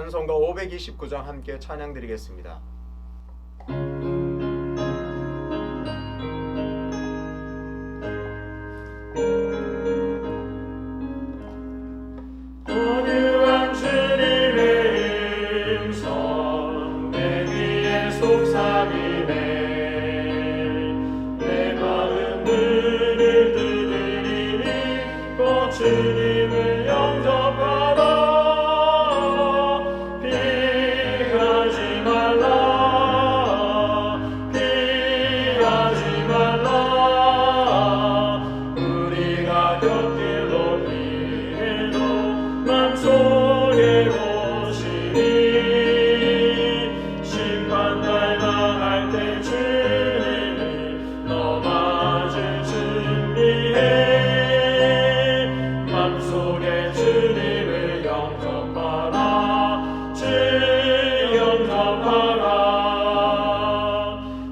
찬송가 529장 함께 찬양드리겠습니다. 온유한 주님의 음성 내 귀에 속삭이네. 내 마음 눈을 두드리니 곧 주님을 영접하라. 피하지 말라, 피하지 말라. 우리가 곁길로 피해도 맘속에 오시니. 심판날 당할 때 주님을 너 맞을 준비해. 맘속에 주님을 영접하라. 주 영접하라.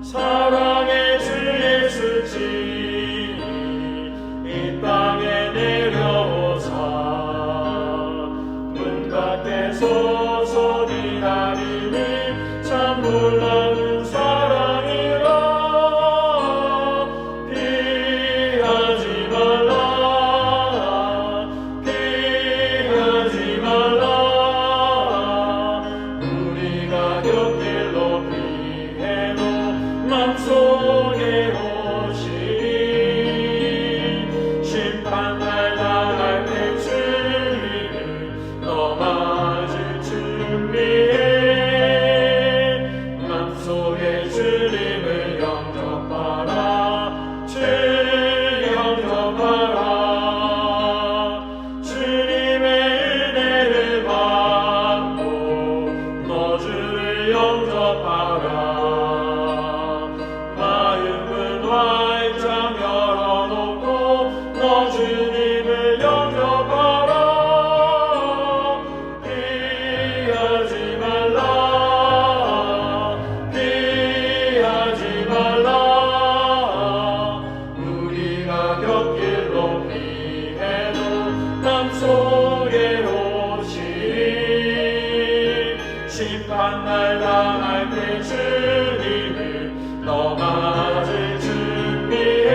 사랑의 주 예수 친히 이 땅에 내려오사 문 밖에 서서 기다리니 참 놀라운 사랑이라. 피하지 말라, 피하지 말라. 우리가 곁길로 피해도 맘속에 오시니. 심판날 당할 때 주님을 너 맞을 준비해. 맘속에 주님을 영접하라. 주 영접하라. 주님의 은혜를 받고 너 주를 영접하라. 마음은 활짝 열어놓고 너 주님을 영접하라. 피하지 말라, 피하지 말라. 우리가 곁길로 피해도 맘속에 오시니. 심판날 당할 때 주님을 너 맞을 준비해.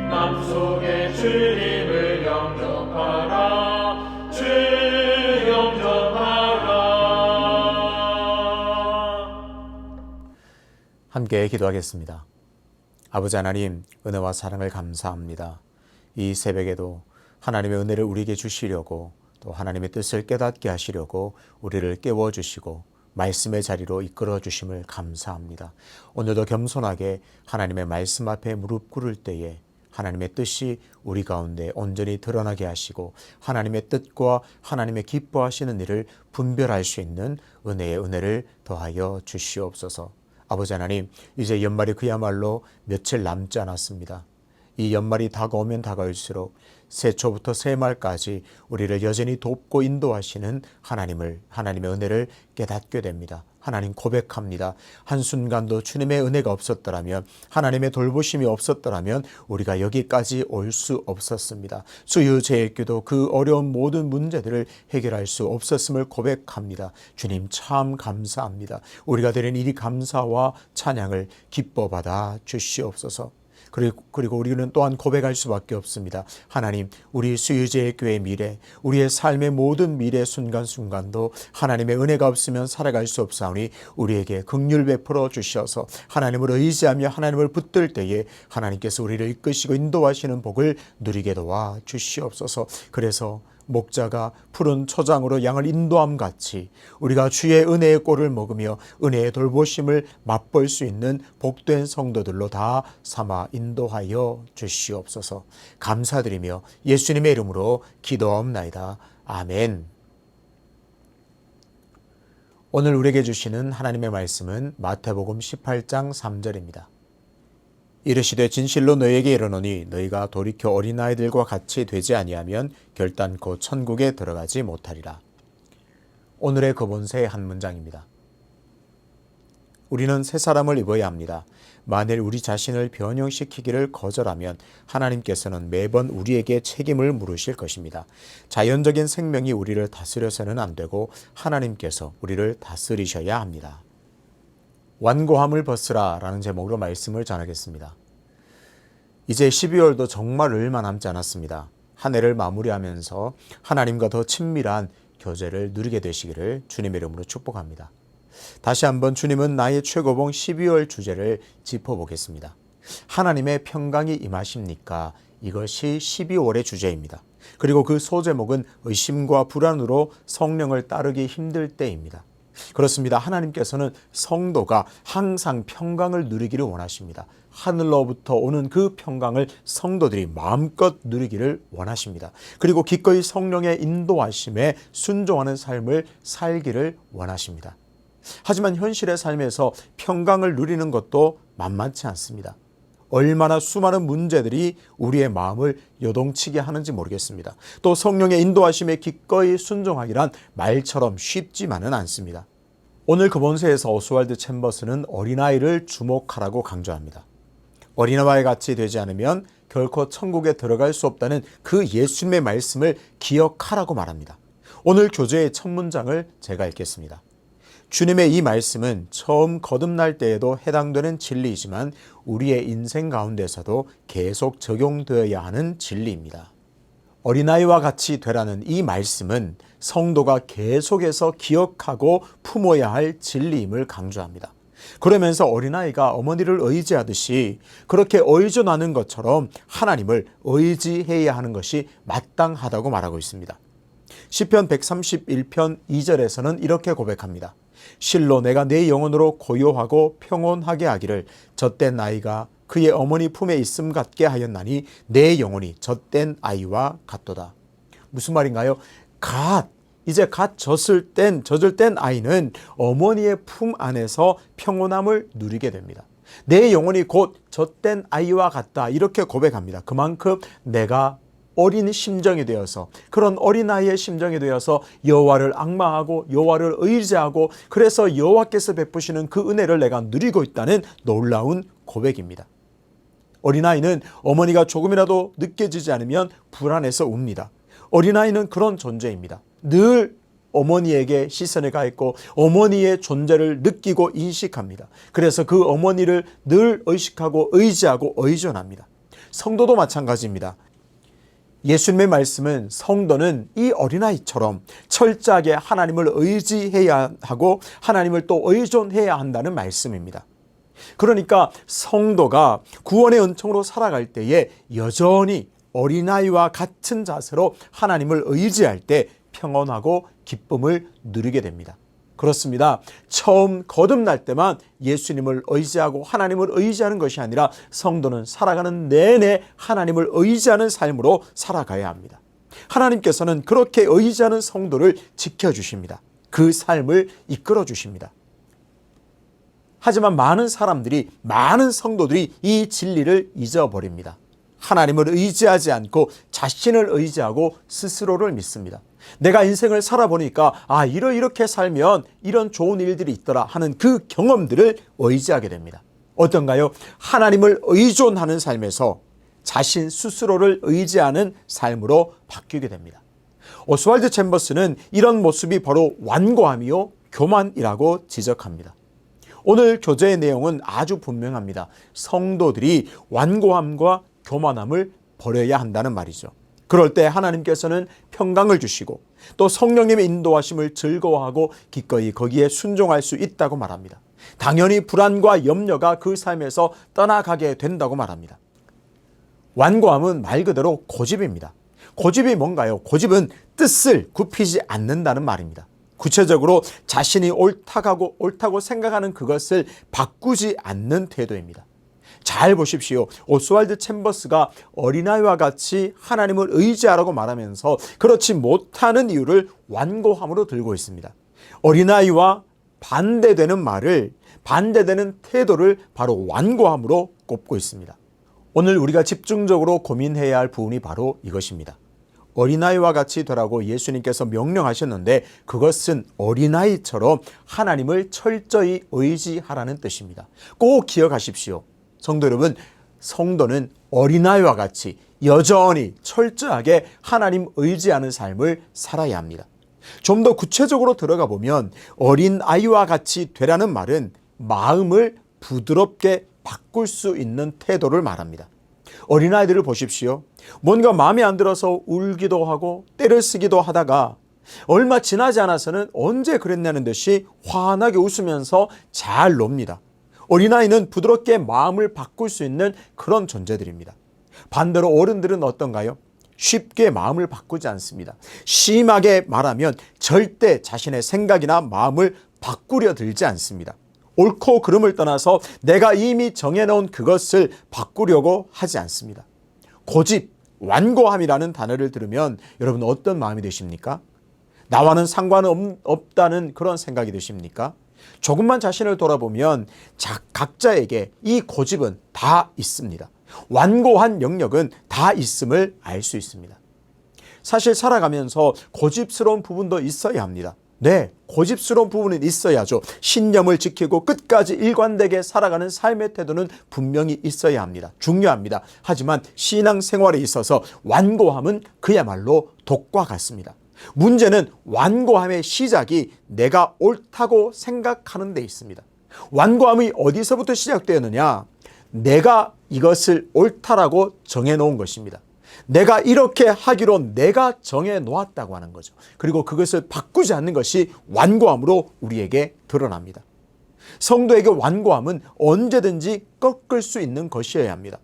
맘속에 주님을 영접하라. 주 영접하라. 함께 기도하겠습니다. 아버지 하나님, 은혜와 사랑을 감사합니다. 이 새벽에도 하나님의 은혜를 우리에게 주시려고, 또 하나님의 뜻을 깨닫게 하시려고 우리를 깨워주시고 말씀의 자리로 이끌어 주심을 감사합니다. 오늘도 겸손하게 하나님의 말씀 앞에 무릎 꿇을 때에 하나님의 뜻이 우리 가운데 온전히 드러나게 하시고 하나님의 뜻과 하나님의 기뻐하시는 일을 분별할 수 있는 은혜를 더하여 주시옵소서. 아버지 하나님, 이제 연말이 그야말로 며칠 남지 않았습니다. 이 연말이 다가오면 다가올수록 새초부터 새말까지 우리를 여전히 돕고 인도하시는 하나님의 은혜를 깨닫게 됩니다. 하나님, 고백합니다. 한순간도 주님의 은혜가 없었더라면, 하나님의 돌보심이 없었더라면 우리가 여기까지 올 수 없었습니다. 수유제일교도 그 어려운 모든 문제들을 해결할 수 없었음을 고백합니다. 주님, 참 감사합니다. 우리가 드린 이 감사와 찬양을 기뻐 받아 주시옵소서. 그리고 우리는 또한 고백할 수밖에 없습니다. 하나님, 우리 수유제일교회의 미래, 우리의 삶의 모든 미래 순간순간도 하나님의 은혜가 없으면 살아갈 수 없사오니 우리에게 긍휼 베풀어 주셔서 하나님을 의지하며 하나님을 붙들 때에 하나님께서 우리를 이끄시고 인도하시는 복을 누리게 도와 주시옵소서. 그래서 목자가 푸른 초장으로 양을 인도함 같이 우리가 주의 은혜의 꼴을 먹으며 은혜의 돌보심을 맛볼 수 있는 복된 성도들로 다 삼아 인도하여 주시옵소서. 감사드리며 예수님의 이름으로 기도하옵나이다. 아멘. 오늘 우리에게 주시는 하나님의 말씀은 마태복음 18장 3절입니다. 이르시되 진실로 너희에게 이르노니 너희가 돌이켜 어린아이들과 같이 되지 아니하면 결단코 천국에 들어가지 못하리라. 오늘의 그 본세의 한 문장입니다. 우리는 새 사람을 입어야 합니다. 만일 우리 자신을 변형시키기를 거절하면 하나님께서는 매번 우리에게 책임을 물으실 것입니다. 자연적인 생명이 우리를 다스려서는 안 되고 하나님께서 우리를 다스리셔야 합니다. 완고함을 벗으라 라는 제목으로 말씀을 전하겠습니다. 이제 12월도 정말 얼마 남지 않았습니다. 한 해를 마무리하면서 하나님과 더 친밀한 교제를 누리게 되시기를 주님의 이름으로 축복합니다. 다시 한번 주님은 나의 최고봉 12월 주제를 짚어보겠습니다. 하나님의 평강이 임하십니까? 이것이 12월의 주제입니다. 그리고 그 소제목은 의심과 불안으로 성령을 따르기 힘들 때입니다. 그렇습니다. 하나님께서는 성도가 항상 평강을 누리기를 원하십니다. 하늘로부터 오는 그 평강을 성도들이 마음껏 누리기를 원하십니다. 그리고 기꺼이 성령의 인도하심에 순종하는 삶을 살기를 원하십니다. 하지만 현실의 삶에서 평강을 누리는 것도 만만치 않습니다. 얼마나 수많은 문제들이 우리의 마음을 요동치게 하는지 모르겠습니다. 또 성령의 인도하심에 기꺼이 순종하기란 말처럼 쉽지만은 않습니다. 오늘 그본서에서 오스왈드 챔버스는 어린아이를 주목하라고 강조합니다. 어린아이와 같이 되지 않으면 결코 천국에 들어갈 수 없다는 그 예수님의 말씀을 기억하라고 말합니다. 오늘 교재의 첫 문장을 제가 읽겠습니다. 주님의 이 말씀은 처음 거듭날 때에도 해당되는 진리이지만 우리의 인생 가운데서도 계속 적용되어야 하는 진리입니다. 어린아이와 같이 되라는 이 말씀은 성도가 계속해서 기억하고 품어야 할 진리임을 강조합니다. 그러면서 어린아이가 어머니를 의지하듯이 그렇게 의존하는 것처럼 하나님을 의지해야 하는 것이 마땅하다고 말하고 있습니다. 시편 131편 2절에서는 이렇게 고백합니다. 실로 내가 내 영혼으로 고요하고 평온하게 하기를 젖된 아이가 그의 어머니 품에 있음 같게 하였나니 내 영혼이 젖된 아이와 같도다. 무슨 말인가요? 이제 갓 젖을 땐 아이는 어머니의 품 안에서 평온함을 누리게 됩니다. 내 영혼이 곧 젖된 아이와 같다. 이렇게 고백합니다. 그만큼 내가 어린 심정이 되어서 그런 어린아이의 심정이 되어서 여호와를 앙망하고 여호와를 의지하고 그래서 여호와께서 베푸시는 그 은혜를 내가 누리고 있다는 놀라운 고백입니다. 어린아이는 어머니가 조금이라도 느껴지지 않으면 불안해서 웁니다. 어린아이는 그런 존재입니다. 늘 어머니에게 시선을 가했고 어머니의 존재를 느끼고 인식합니다. 그래서 그 어머니를 늘 의식하고 의지하고 의존합니다. 성도도 마찬가지입니다. 예수님의 말씀은 성도는 이 어린아이처럼 철저하게 하나님을 의지해야 하고 하나님을 또 의존해야 한다는 말씀입니다. 그러니까 성도가 구원의 은총으로 살아갈 때에 여전히 어린아이와 같은 자세로 하나님을 의지할 때 평온하고 기쁨을 누리게 됩니다. 그렇습니다. 처음 거듭날 때만 예수님을 의지하고 하나님을 의지하는 것이 아니라 성도는 살아가는 내내 하나님을 의지하는 삶으로 살아가야 합니다. 하나님께서는 그렇게 의지하는 성도를 지켜주십니다. 그 삶을 이끌어 주십니다. 하지만 많은 성도들이 이 진리를 잊어버립니다. 하나님을 의지하지 않고 자신을 의지하고 스스로를 믿습니다. 내가 인생을 살아보니까 이렇게 살면 이런 좋은 일들이 있더라 하는 그 경험들을 의지하게 됩니다. 어떤가요? 하나님을 의존하는 삶에서 자신 스스로를 의지하는 삶으로 바뀌게 됩니다. 오스왈드 챔버스는 이런 모습이 바로 완고함이요 교만이라고 지적합니다. 오늘 교재의 내용은 아주 분명합니다. 성도들이 완고함과 교만함을 버려야 한다는 말이죠. 그럴 때 하나님께서는 평강을 주시고 또 성령님의 인도하심을 즐거워하고 기꺼이 거기에 순종할 수 있다고 말합니다. 당연히 불안과 염려가 그 삶에서 떠나가게 된다고 말합니다. 완고함은 말 그대로 고집입니다. 고집이 뭔가요? 고집은 뜻을 굽히지 않는다는 말입니다. 구체적으로 자신이 옳다고 생각하는 그것을 바꾸지 않는 태도입니다. 잘 보십시오. 오스왈드 챔버스가 어린아이와 같이 하나님을 의지하라고 말하면서 그렇지 못하는 이유를 완고함으로 들고 있습니다. 어린아이와 반대되는 태도를 바로 완고함으로 꼽고 있습니다. 오늘 우리가 집중적으로 고민해야 할 부분이 바로 이것입니다. 어린아이와 같이 되라고 예수님께서 명령하셨는데 그것은 어린아이처럼 하나님을 철저히 의지하라는 뜻입니다. 꼭 기억하십시오. 성도 여러분, 성도는 어린아이와 같이 여전히 철저하게 하나님 의지하는 삶을 살아야 합니다. 좀 더 구체적으로 들어가 보면 어린아이와 같이 되라는 말은 마음을 부드럽게 바꿀 수 있는 태도를 말합니다. 어린아이들을 보십시오. 뭔가 마음에 안 들어서 울기도 하고 떼를 쓰기도 하다가 얼마 지나지 않아서는 언제 그랬냐는 듯이 환하게 웃으면서 잘 놉니다. 어린아이는 부드럽게 마음을 바꿀 수 있는 그런 존재들입니다. 반대로 어른들은 어떤가요? 쉽게 마음을 바꾸지 않습니다. 심하게 말하면 절대 자신의 생각이나 마음을 바꾸려 들지 않습니다. 옳고 그름을 떠나서 내가 이미 정해놓은 그것을 바꾸려고 하지 않습니다. 고집, 완고함이라는 단어를 들으면 여러분 어떤 마음이 드십니까? 나와는 상관없다는 그런 생각이 드십니까? 조금만 자신을 돌아보면 각자에게 이 고집은 다 있습니다. 완고한 영역은 다 있음을 알 수 있습니다. 사실 살아가면서 고집스러운 부분도 있어야 합니다. 네, 고집스러운 부분은 있어야죠. 신념을 지키고 끝까지 일관되게 살아가는 삶의 태도는 분명히 있어야 합니다. 중요합니다. 하지만 신앙생활에 있어서 완고함은 그야말로 독과 같습니다. 문제는 완고함의 시작이 내가 옳다고 생각하는 데 있습니다. 완고함이 어디서부터 시작되었느냐? 내가 이것을 옳다라고 정해놓은 것입니다. 내가 이렇게 하기로 내가 정해놓았다고 하는 거죠. 그리고 그것을 바꾸지 않는 것이 완고함으로 우리에게 드러납니다. 성도에게 완고함은 언제든지 꺾을 수 있는 것이어야 합니다.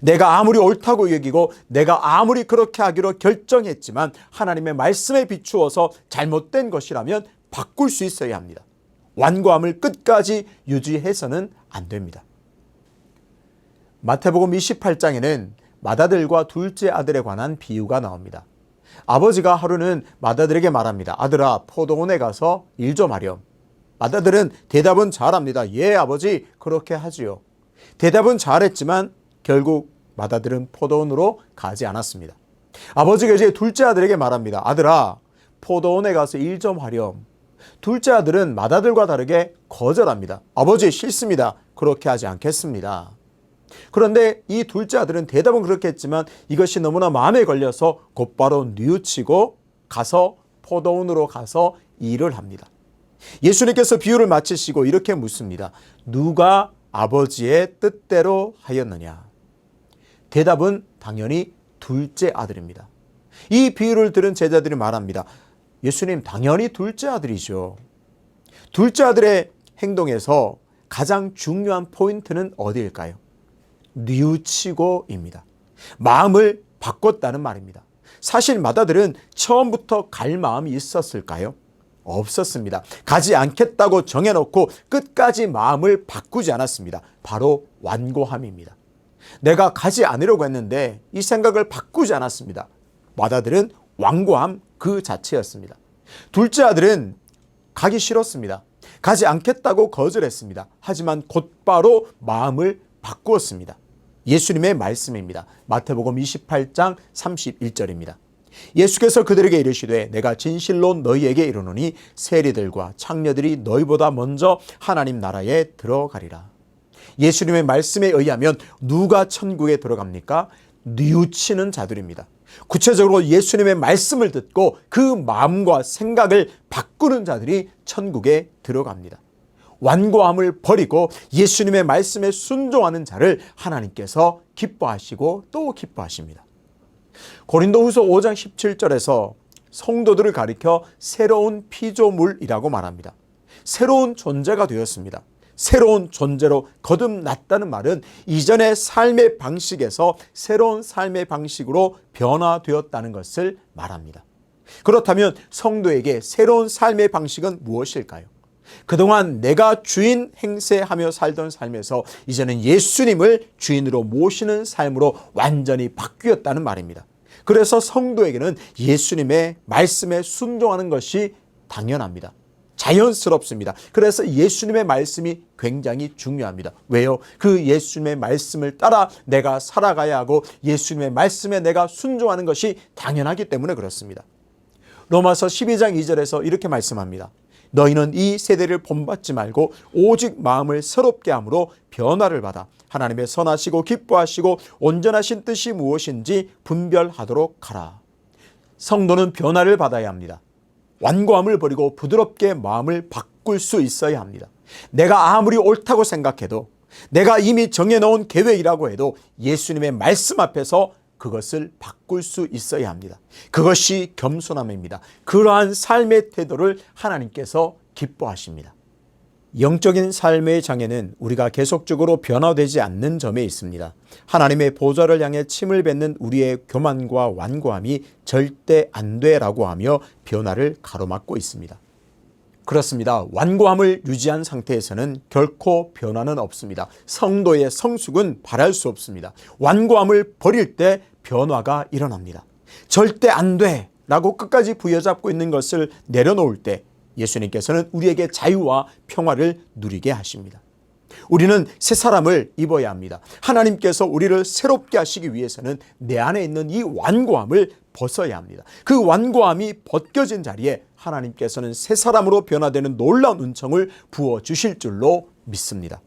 내가 아무리 옳다고 여기고 내가 아무리 그렇게 하기로 결정했지만 하나님의 말씀에 비추어서 잘못된 것이라면 바꿀 수 있어야 합니다. 완고함을 끝까지 유지해서는 안 됩니다. 마태복음 28장에는 맏아들과 둘째 아들에 관한 비유가 나옵니다. 아버지가 하루는 맏아들에게 말합니다. 아들아, 포도원에 가서 일 좀 하렴. 맏아들은 대답은 잘합니다. 예, 아버지, 그렇게 하지요. 대답은 잘했지만 결국 맏아들은 포도원으로 가지 않았습니다. 아버지가 이제 둘째 아들에게 말합니다. 아들아, 포도원에 가서 일 좀 하렴. 둘째 아들은 맏아들과 다르게 거절합니다. 아버지, 싫습니다. 그렇게 하지 않겠습니다. 그런데 이 둘째 아들은 대답은 그렇게 했지만 이것이 너무나 마음에 걸려서 곧바로 뉘우치고 가서 포도원으로 가서 일을 합니다. 예수님께서 비유를 마치시고 이렇게 묻습니다. 누가 아버지의 뜻대로 하였느냐? 대답은 당연히 둘째 아들입니다. 이 비유를 들은 제자들이 말합니다. 예수님, 당연히 둘째 아들이죠. 둘째 아들의 행동에서 가장 중요한 포인트는 어디일까요? 뉘우치고입니다. 마음을 바꿨다는 말입니다. 사실 맏아들은 처음부터 갈 마음이 있었을까요? 없었습니다. 가지 않겠다고 정해놓고 끝까지 마음을 바꾸지 않았습니다. 바로 완고함입니다. 내가 가지 않으려고 했는데 이 생각을 바꾸지 않았습니다. 맏아들은 완고함 그 자체였습니다. 둘째 아들은 가기 싫었습니다. 가지 않겠다고 거절했습니다. 하지만 곧바로 마음을 바꾸었습니다. 예수님의 말씀입니다. 마태복음 28장 31절입니다. 예수께서 그들에게 이르시되 내가 진실로 너희에게 이르노니 세리들과 창녀들이 너희보다 먼저 하나님 나라에 들어가리라. 예수님의 말씀에 의하면 누가 천국에 들어갑니까? 뉘우치는 자들입니다. 구체적으로 예수님의 말씀을 듣고 그 마음과 생각을 바꾸는 자들이 천국에 들어갑니다. 완고함을 버리고 예수님의 말씀에 순종하는 자를 하나님께서 기뻐하시고 또 기뻐하십니다. 고린도후서 5장 17절에서 성도들을 가리켜 새로운 피조물이라고 말합니다. 새로운 존재가 되었습니다. 새로운 존재로 거듭났다는 말은 이전의 삶의 방식에서 새로운 삶의 방식으로 변화되었다는 것을 말합니다. 그렇다면 성도에게 새로운 삶의 방식은 무엇일까요? 그동안 내가 주인 행세하며 살던 삶에서 이제는 예수님을 주인으로 모시는 삶으로 완전히 바뀌었다는 말입니다. 그래서 성도에게는 예수님의 말씀에 순종하는 것이 당연합니다. 자연스럽습니다. 그래서 예수님의 말씀이 굉장히 중요합니다. 왜요? 그 예수님의 말씀을 따라 내가 살아가야 하고 예수님의 말씀에 내가 순종하는 것이 당연하기 때문에 그렇습니다. 로마서 12장 2절에서 이렇게 말씀합니다. 너희는 이 세대를 본받지 말고 오직 마음을 새롭게 함으로 변화를 받아 하나님의 선하시고 기뻐하시고 온전하신 뜻이 무엇인지 분별하도록 하라. 성도는 변화를 받아야 합니다. 완고함을 버리고 부드럽게 마음을 바꿀 수 있어야 합니다. 내가 아무리 옳다고 생각해도, 내가 이미 정해놓은 계획이라고 해도 예수님의 말씀 앞에서 그것을 바꿀 수 있어야 합니다. 그것이 겸손함입니다. 그러한 삶의 태도를 하나님께서 기뻐하십니다. 영적인 삶의 장애는 우리가 계속적으로 변화되지 않는 점에 있습니다. 하나님의 보좌를 향해 침을 뱉는 우리의 교만과 완고함이 절대 안 돼라고 하며 변화를 가로막고 있습니다. 그렇습니다. 완고함을 유지한 상태에서는 결코 변화는 없습니다. 성도의 성숙은 바랄 수 없습니다. 완고함을 버릴 때 변화가 일어납니다. 절대 안 돼라고 끝까지 부여잡고 있는 것을 내려놓을 때 예수님께서는 우리에게 자유와 평화를 누리게 하십니다. 우리는 새 사람을 입어야 합니다. 하나님께서 우리를 새롭게 하시기 위해서는 내 안에 있는 이 완고함을 벗어야 합니다. 그 완고함이 벗겨진 자리에 하나님께서는 새 사람으로 변화되는 놀라운 은총을 부어주실 줄로 믿습니다.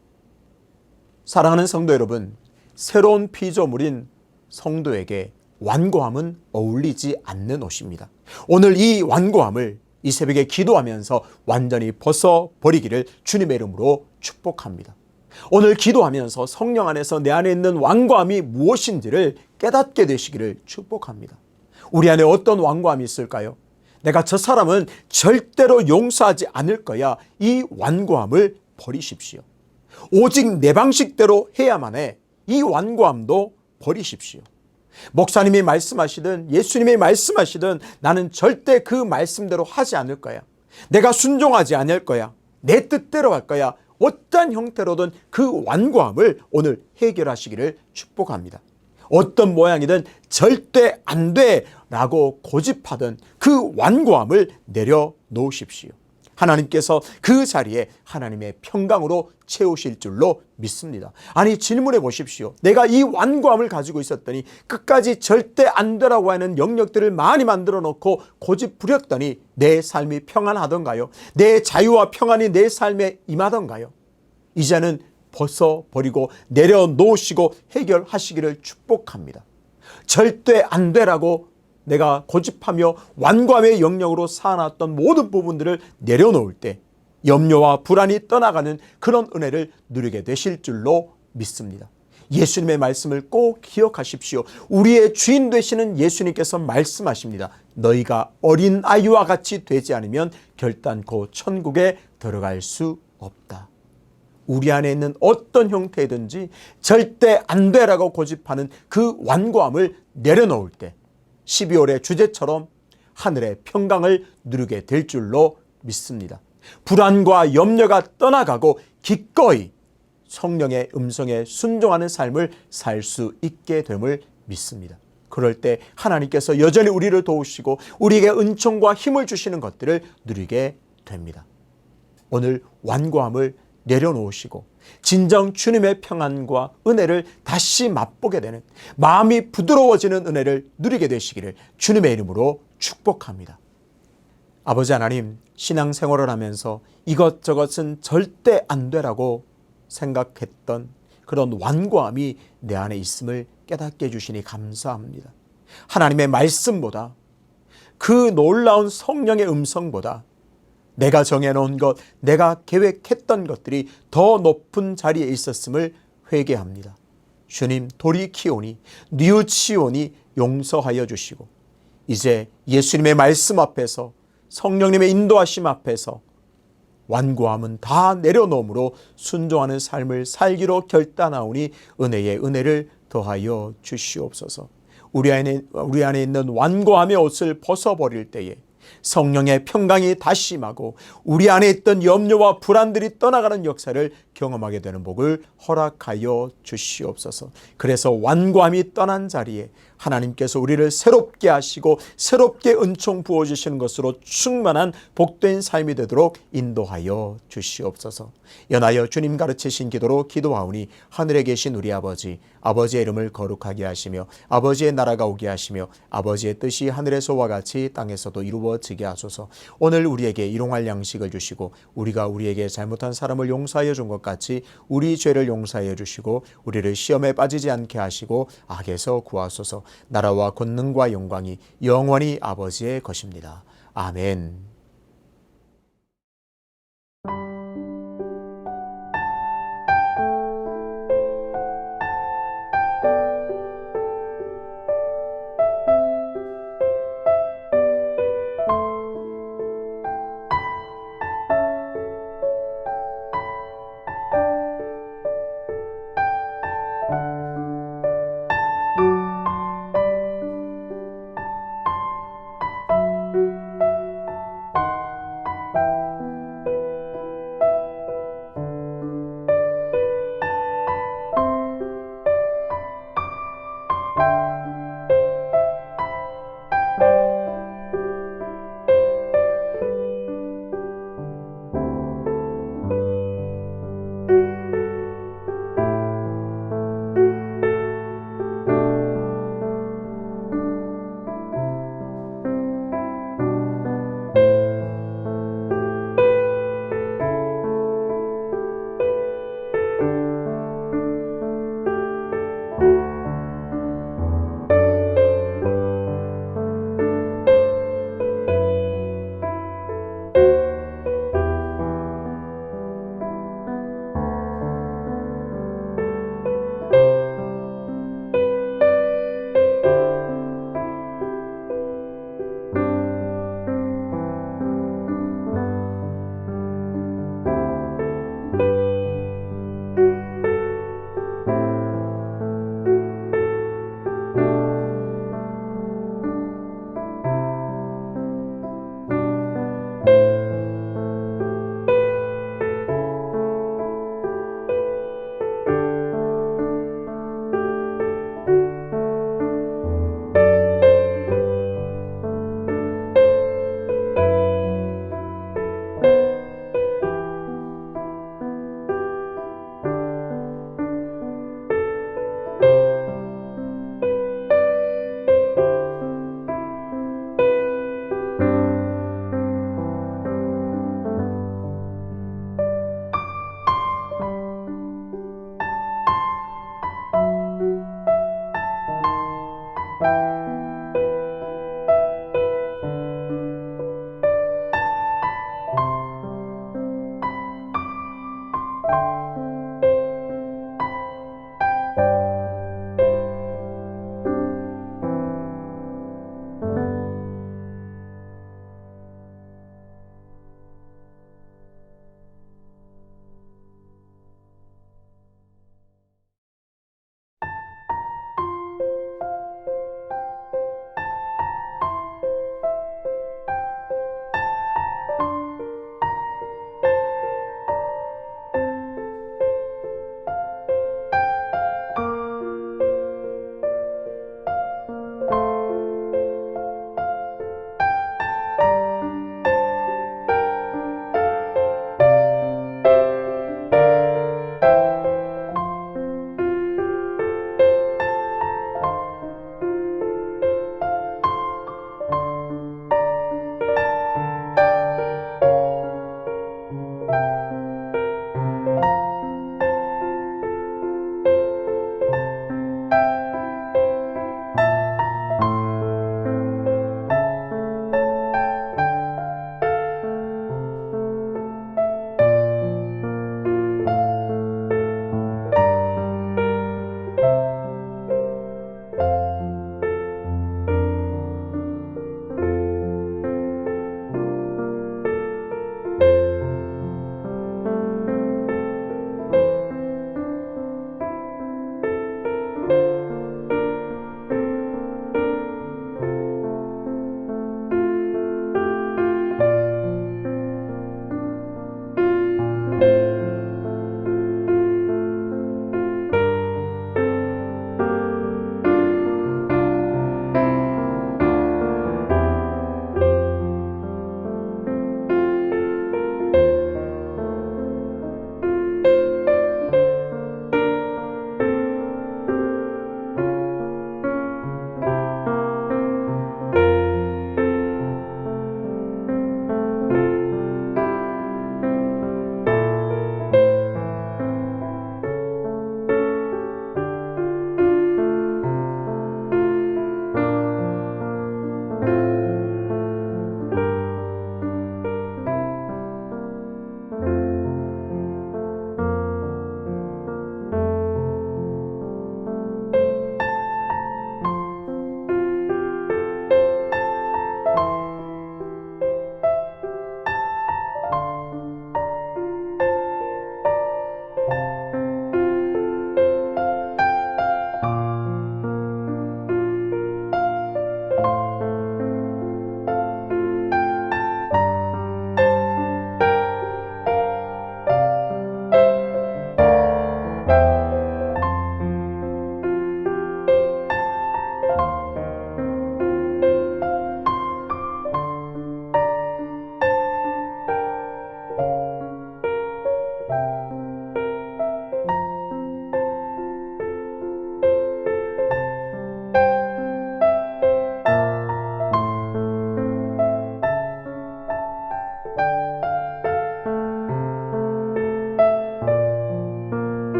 사랑하는 성도 여러분, 새로운 피조물인 성도에게 완고함은 어울리지 않는 옷입니다. 오늘 이 완고함을 이 새벽에 기도하면서 완전히 벗어버리기를 주님의 이름으로 축복합니다. 오늘 기도하면서 성령 안에서 내 안에 있는 완고함이 무엇인지를 깨닫게 되시기를 축복합니다. 우리 안에 어떤 완고함이 있을까요? 내가 저 사람은 절대로 용서하지 않을 거야. 이 완고함을 버리십시오. 오직 내 방식대로 해야만 해. 이 완고함도 버리십시오. 목사님이 말씀하시든 예수님이 말씀하시든 나는 절대 그 말씀대로 하지 않을 거야. 내가 순종하지 않을 거야. 내 뜻대로 할 거야. 어떤 형태로든 그 완고함을 오늘 해결하시기를 축복합니다. 어떤 모양이든 절대 안 돼라고 고집하던 그 완고함을 내려놓으십시오. 하나님께서 그 자리에 하나님의 평강으로 채우실 줄로 믿습니다. 아니, 질문해 보십시오. 내가 이 완고함을 가지고 있었더니 끝까지 절대 안 되라고 하는 영역들을 많이 만들어 놓고 고집 부렸더니 내 삶이 평안하던가요? 내 자유와 평안이 내 삶에 임하던가요? 이제는 벗어버리고 내려놓으시고 해결하시기를 축복합니다. 절대 안 되라고 내가 고집하며 완고함의 영역으로 쌓아놨던 모든 부분들을 내려놓을 때 염려와 불안이 떠나가는 그런 은혜를 누리게 되실 줄로 믿습니다. 예수님의 말씀을 꼭 기억하십시오. 우리의 주인 되시는 예수님께서 말씀하십니다. 너희가 어린 아이와 같이 되지 않으면 결단코 천국에 들어갈 수 없다. 우리 안에 있는 어떤 형태이든지 절대 안 되라고 고집하는 그 완고함을 내려놓을 때 12월의 주제처럼 하늘의 평강을 누리게 될 줄로 믿습니다. 불안과 염려가 떠나가고 기꺼이 성령의 음성에 순종하는 삶을 살 수 있게 됨을 믿습니다. 그럴 때 하나님께서 여전히 우리를 도우시고 우리에게 은총과 힘을 주시는 것들을 누리게 됩니다. 오늘 완고함을 내려놓으시고 진정 주님의 평안과 은혜를 다시 맛보게 되는, 마음이 부드러워지는 은혜를 누리게 되시기를 주님의 이름으로 축복합니다. 아버지 하나님, 신앙생활을 하면서 이것저것은 절대 안 되라고 생각했던 그런 완고함이 내 안에 있음을 깨닫게 해주시니 감사합니다. 하나님의 말씀보다, 그 놀라운 성령의 음성보다 내가 정해놓은 것, 내가 계획했던 것들이 더 높은 자리에 있었음을 회개합니다. 주님, 돌이키오니 뉘우치오니 용서하여 주시고 이제 예수님의 말씀 앞에서, 성령님의 인도하심 앞에서 완고함은 다 내려놓음으로 순종하는 삶을 살기로 결단하오니 은혜의 은혜를 더하여 주시옵소서. 우리 안에 있는 완고함의 옷을 벗어버릴 때에 성령의 평강이 다시 임하고 우리 안에 있던 염려와 불안들이 떠나가는 역사를 경험하게 되는 복을 허락하여 주시옵소서. 그래서 완고함이 떠난 자리에 하나님께서 우리를 새롭게 하시고 새롭게 은총 부어주시는 것으로 충만한 복된 삶이 되도록 인도하여 주시옵소서. 연하여 주님 가르치신 기도로 기도하오니 하늘에 계신 우리 아버지, 아버지의 이름을 거룩하게 하시며 아버지의 나라가 오게 하시며 아버지의 뜻이 하늘에서와 같이 땅에서도 이루어지게 하소서. 오늘 우리에게 일용할 양식을 주시고 우리가 우리에게 잘못한 사람을 용서하여 준 것 같이 우리 죄를 용서하여 주시고 우리를 시험에 빠지지 않게 하시고 악에서 구하소서. 나라와 권능과 영광이 영원히 아버지의 것입니다. 아멘.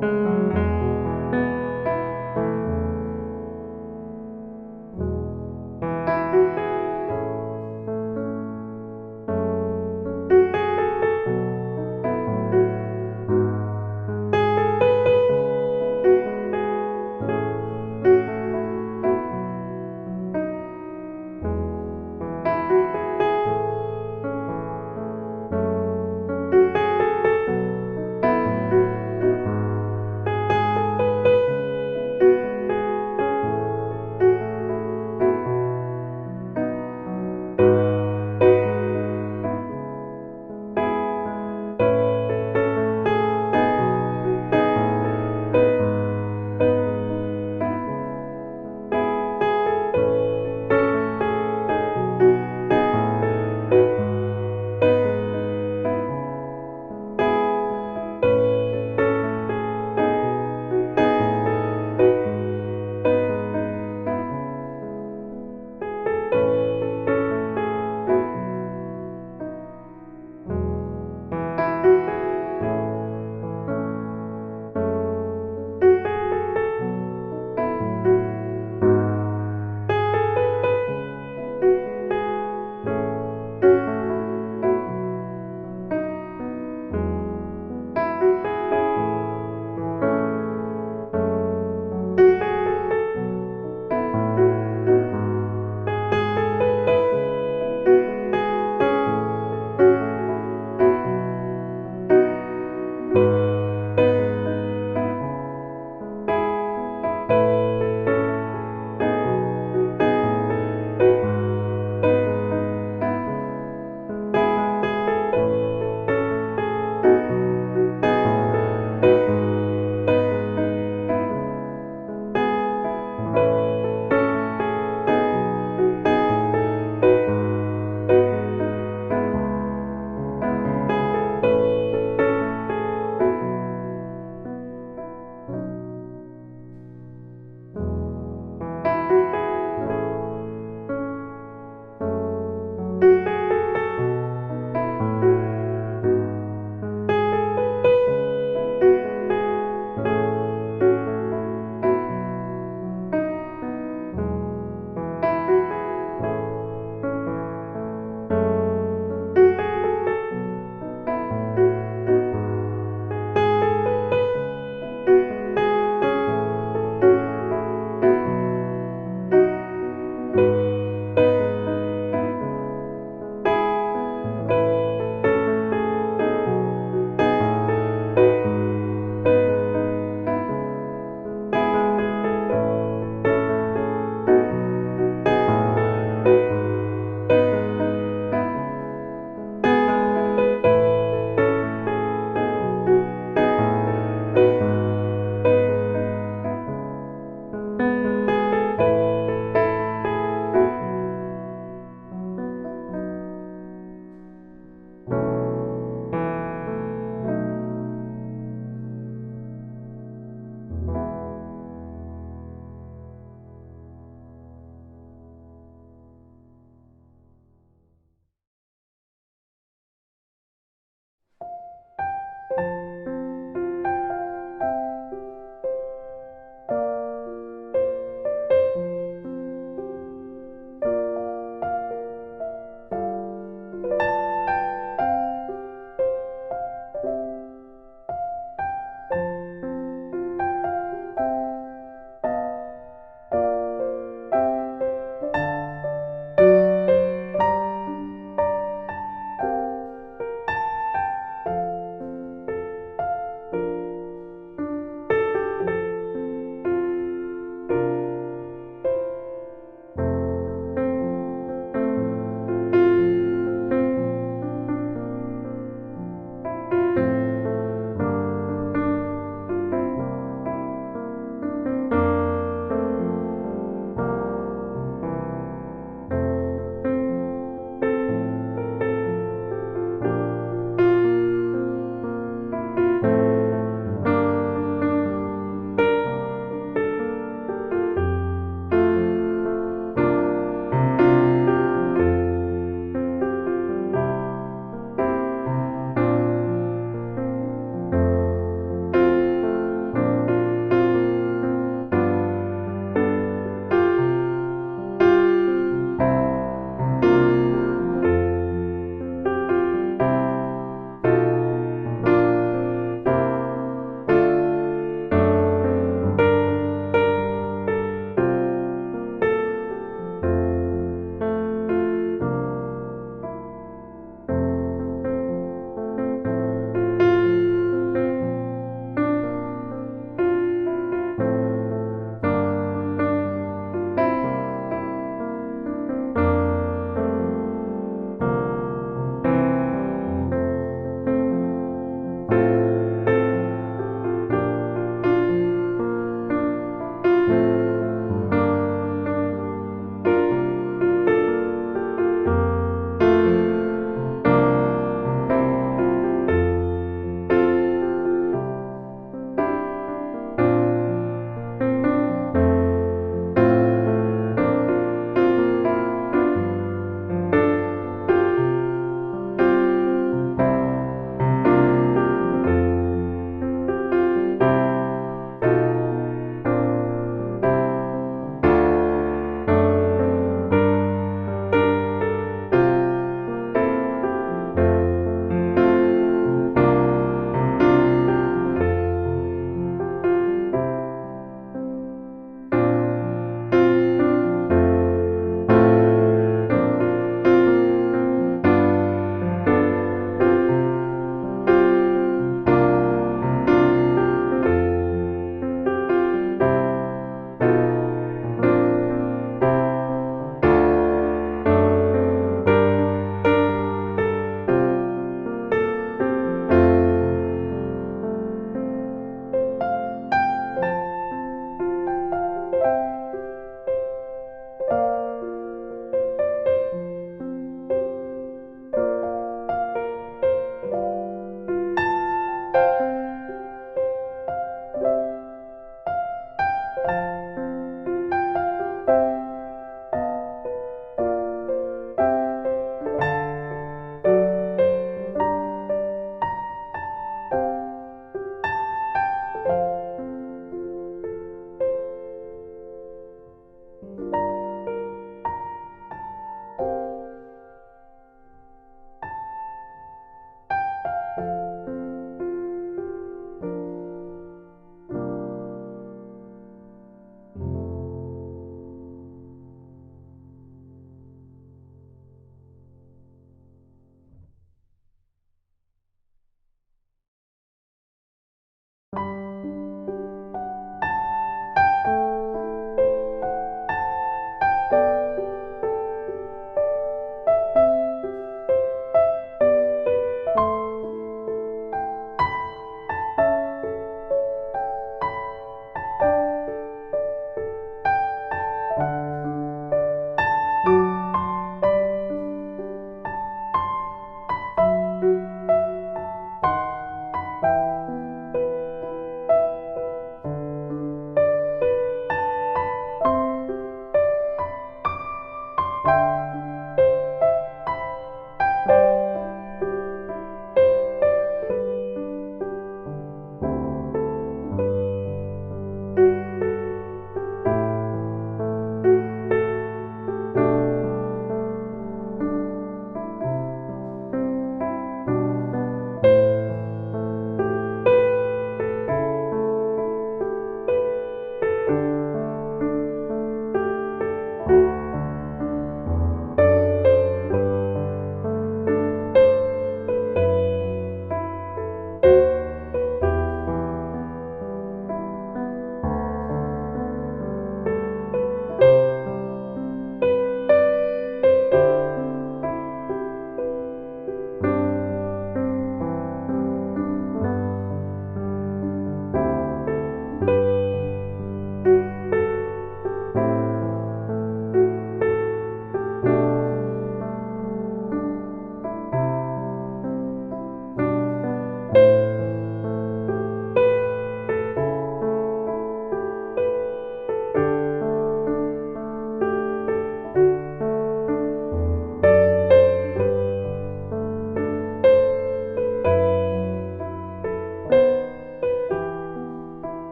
주님